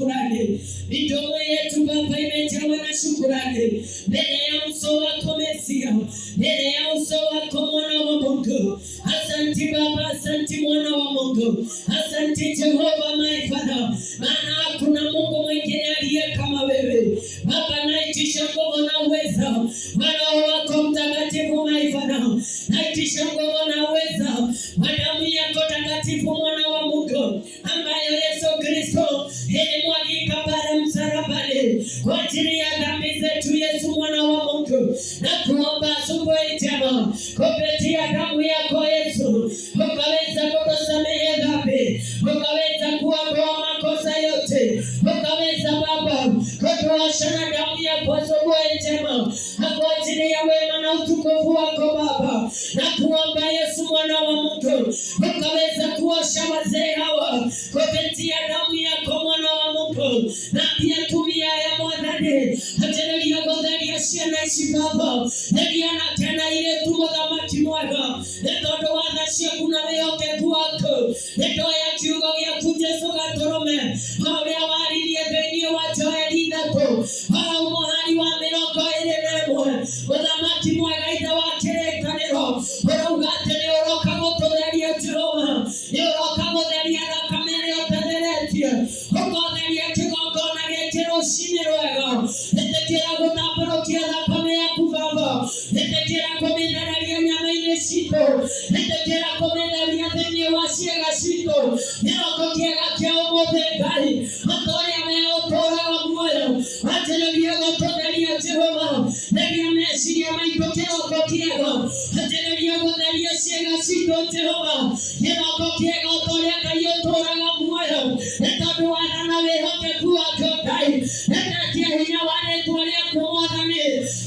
shukrani. Midomo yetu Baba imejawa na shukrani mbele ya uso wako Mesia, mbele ya uso wako Mwana wa Mungu. Asante Baba, asante Mwana wa Mungu, asante Jehova my Father, maana hakuna Mungu mwingine aliye kama wewe Baba. Naitisha nguvu na uweza wa Roho wako Mtakatifu my Father, naitisha nguvu na uweza wa damu yako takatifu Mwana wa Mungu, ambayo Yesu Kristo ilimwagika pale msalabani kwa ajili ya dhambi zetu. Yesu Mwana wa Mungu, na kuomba asubuhi njema kupitia damu yako Yesu ukaweza kutusamehe dhambi, ukaweza kuondoa makosa yote, ukaweza Baba kutuosha na damu yako asubuhi njema kwa ajili ya wema na utukufu wako Baba. Na kuomba Yesu Mwana wa Mungu ukaweza kuosha wazee hawa kupitia damu yako Mwana wa Mungu, na pia tumia ya mwadhani aterelia godharia siana isi Baba negia na tena ile tumoga matimwaga netodo wadhashia kuna meyoke kuwako neto ya kiugo ya kujeso gatorome haurea warilie benye wajoe lidako hau mohari wa meroko ele nemwe wadha matimwaga ita wakere kanero wadha ugatene oroka goto dharia Jehova yoroka godharia na kamere otaderetia ugodharia kigongona getero shinerwega netekera gotaporokia na kamea kuvava netekera komendararia nyama ine shito netekera komendaria benye wasiega shito neroko kiega kia omothegai atoria meotora wa muoyo ateleria gotodaria Jehova negia mesiria maitokero kokiega ateleria godaria siega shito Jehova neroko kiega otoria kayotora wa muoyo netodu wadana wehoke kuwa kokai netekia hinya wane tualia kumwadhani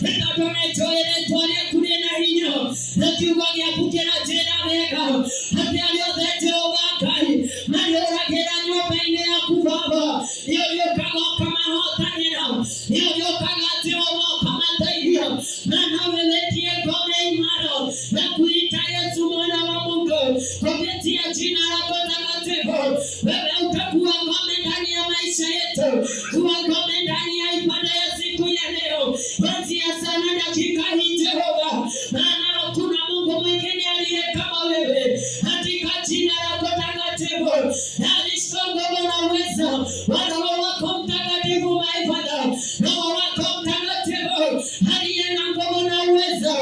netodu nejoele tualia kulia na hinyo nekiugo gia kukera jena wega hati alioze Jehova kai mariora kera nyumba ine ya kuvava yoyo kago kama hotanina yoyo kaga Jehova kama taidia na wewetie kome imaro na kuita Yesu Mwana wa Mungu kupitia jina lako takatifu. Wewe utakuwa ngome ndani ya maisha yetu, kuwa ngome ndani ya ibada ya siku ya leo kuanzia sana dakika hii Jehova, maana hakuna Mungu mwingine aliye kama wewe katika jina lako takatifu. Alisongo na uweza wa Roho wako Mtakatifu my Father, Roho wako Mtakatifu aliye na nguvu na uweza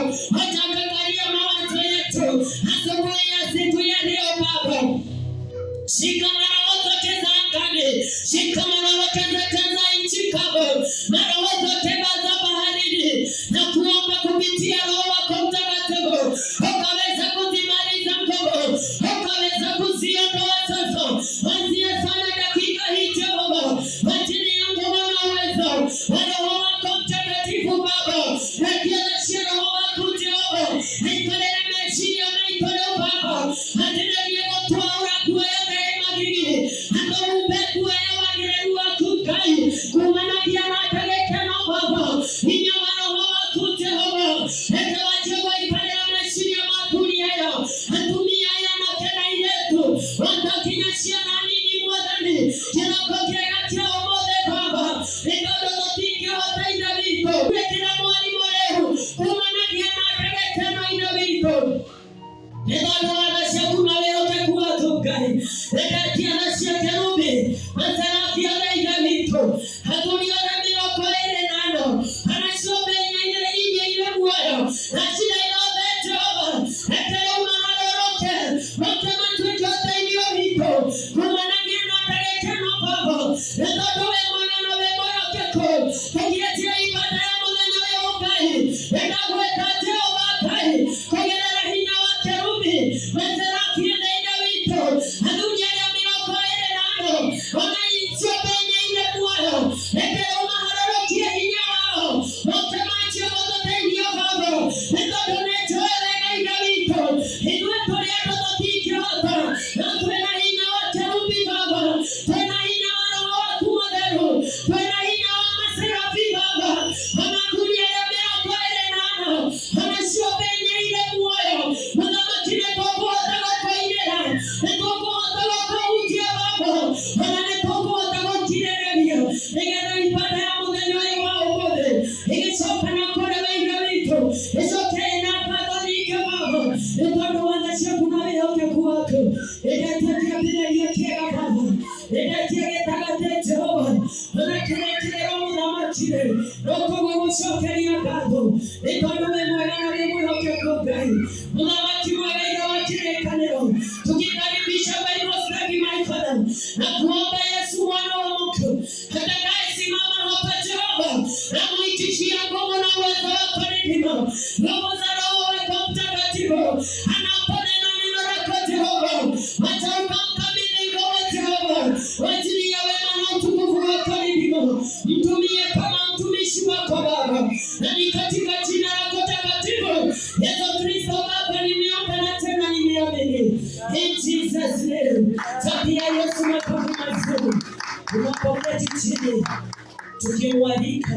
atakakalia mawazo yetu asubuhi ya siku ya leo Baba. Shika mara zote za angani, shika mara zote za nchi kavu, mara zote za baharini, na kuomba kupitia Roho wako Mtakatifu ukaweza kuzimaliza nguvu, ukaweza kuziondoa sasa kuanzia sana dakika hii Jehova, kwa ajili ya nguvu na uwezo wa Roho wako Mtakatifu Baba. Rejeleshia Roho wako Jehova, nikolele meshia maikole Baba, atendele kutoa urakuwa ya magigi ando ubekuwa ya wagireru wakukai kumana diana teleke na Baba inya Roho wako Jehova ekewa Jehova ikale ya meshia maturi ya atumia ya nakena yetu watakinashia na nini mwadhani kila kokega kia omode Baba ikodo lotike wataida vito kila mwari morehu kumana diana teleke na ina vito ikodo wanashia kuna weote kuwa tukai ekatia nashia kerubi masarafi ya leida vito hatunia na miroko ele nano anashobe ile mwayo nashida inobe Jehova ekele umaharoroke roke mantu jote ilio vito kumana diana teleke na Baba ikodo we mwana na we moyo keko kukiletia ibada ya mwenye we ukai ekagweka Jehova kai kugelera hinya wa kerubi masarafi ya leida vito adunia ya miroko ele nano wanaichio benye ile mwayo ekele umaharoroke hinya wao roke mantu jote ilio Baba ikodo necho ele leida vito inue toleto totiki hata na tuena hinya wa kerubi Baba tuena hinya wa Roho wako mwadheru tuena Maria nigera ibada ya muthenya uyu wa umuthi igicoka na kurega indo witu icoke na katholike baba itondu watha ciaku na wihokeku waku igetetia mbiragia kiega baba igetia gitagate Jehova ona kirekire muthamakire rokoguo gucokeria ngatho itondu we mwega na wi mwihokeku Ngai muthamaki mwega ira wa kirekaniro tukikaribisha Bible study my Father na kuomba Yesu mwana wa Mungu atakayesimama hapa Jehova na muitishia nguvu na uwezo wako rehema roho za Roho wako Mtakatifu anaponena neno lako Jehova acha ukamkabidhi kwa Jehova kwa ajili ya wema na utukufu wako rehema mtumie kama mtumishi wako Baba na ni katika jina lako takatifu Yesu Kristo Baba nimeomba na tena nimeamini in Jesus name. Tabia Yesu makofi mazuri. Tunapoketi chini tukimwalika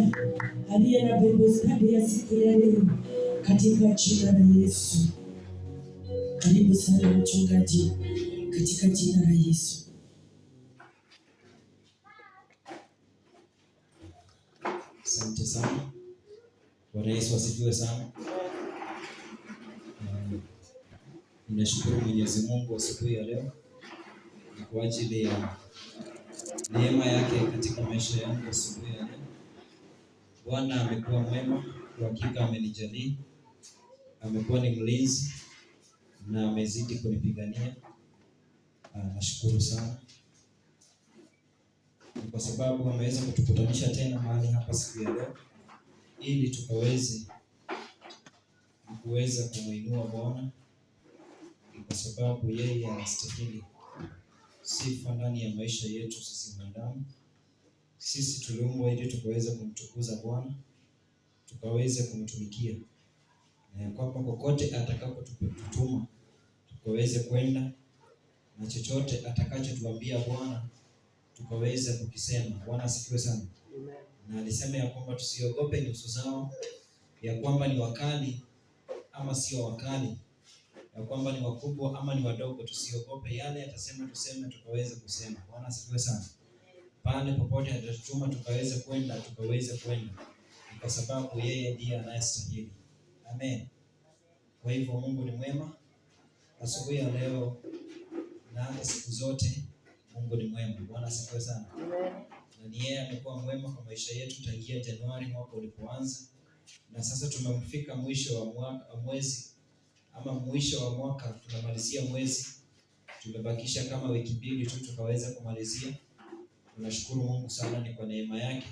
aliye na Bible study ya siku ya leo katika jina la Yesu. Karibu sana mchungaji katika jina la Yesu. Asante sana. Bwana Yesu asifiwe sana. Ninashukuru Mwenyezi Mungu asubuhi ya leo kwa ajili ya neema yake katika maisha yangu asubuhi ya leo. Bwana amekuwa mwema, kwa hakika amenijalia. Amekuwa ni mlinzi na amezidi kunipigania. Nashukuru sana. Kwa sababu ameweza kutukutanisha tena mahali hapa siku ya leo ili tukaweza kumuinua Bwana, kwa sababu yeye anastahili sifa ndani ya maisha yetu sisi wanadamu. Sisi tuliumbwa ili tukaweza kumtukuza Bwana, tukaweza kumtumikia, na kwamba kokote atakapotutuma tukaweze kwenda, na chochote atakachotuambia Bwana tukaweza kukisema. Bwana asifiwe sana. Amen. Na alisema ya kwamba tusiogope nyuso zao, ya kwamba ni wakali ama sio wakali, ya kwamba ni wakubwa ama ni wadogo, tusiogope. Yale atasema tuseme, tukaweza kusema. Bwana asifiwe sana. Pale popote atatutuma tukaweza kwenda, kwa sababu yeye ndiye anayestahili. Amen. Kwa hivyo Mungu ni mwema asubuhi ya leo na hata siku zote. Mungu ni mwema. Bwana asifiwe sana. Amen. Na ni yeye amekuwa mwema kwa maisha yetu tangia Januari mwaka ulipoanza, na sasa tumefika mwisho wa mwezi ama mwisho wa mwaka, tunamalizia mwezi. Tumebakisha kama wiki mbili tu tukaweza kumalizia. Tunashukuru Mungu sana, ni kwa neema yake,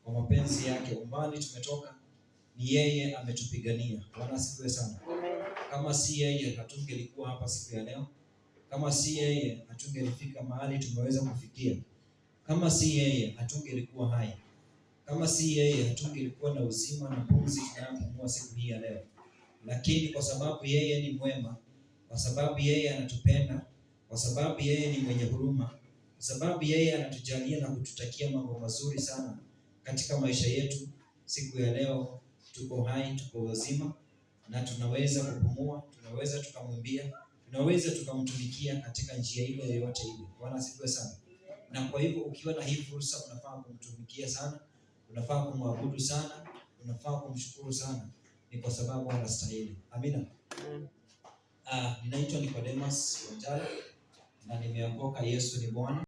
kwa mapenzi yake. Umbali tumetoka ni yeye ametupigania. Bwana asifiwe sana. Kama si yeye hatungelikuwa hapa siku ya leo. Kama si yeye hatungelifika mahali tumeweza kufikia. Kama si yeye hatungelikuwa hai. Kama si yeye hatungelikuwa na uzima na pumzi tunayopumua siku hii ya leo. Lakini kwa sababu yeye ni mwema, kwa sababu yeye anatupenda, kwa sababu yeye ni mwenye huruma, kwa sababu yeye anatujalia na kututakia mambo mazuri sana katika maisha yetu, siku ya leo tuko hai, tuko wazima na tunaweza kupumua, tunaweza tukamwimbia, tunaweza tukamtumikia katika njia ile yoyote ile. Bwana asifiwe sana. Na kwa hivyo ukiwa na hii fursa, unafaa kumtumikia sana, unafaa kumwabudu sana, unafaa kumshukuru sana, ni kwa sababu anastahili. Amina. Ninaitwa Nicodemus Wanjala na nimeokoka. Yesu ni Bwana.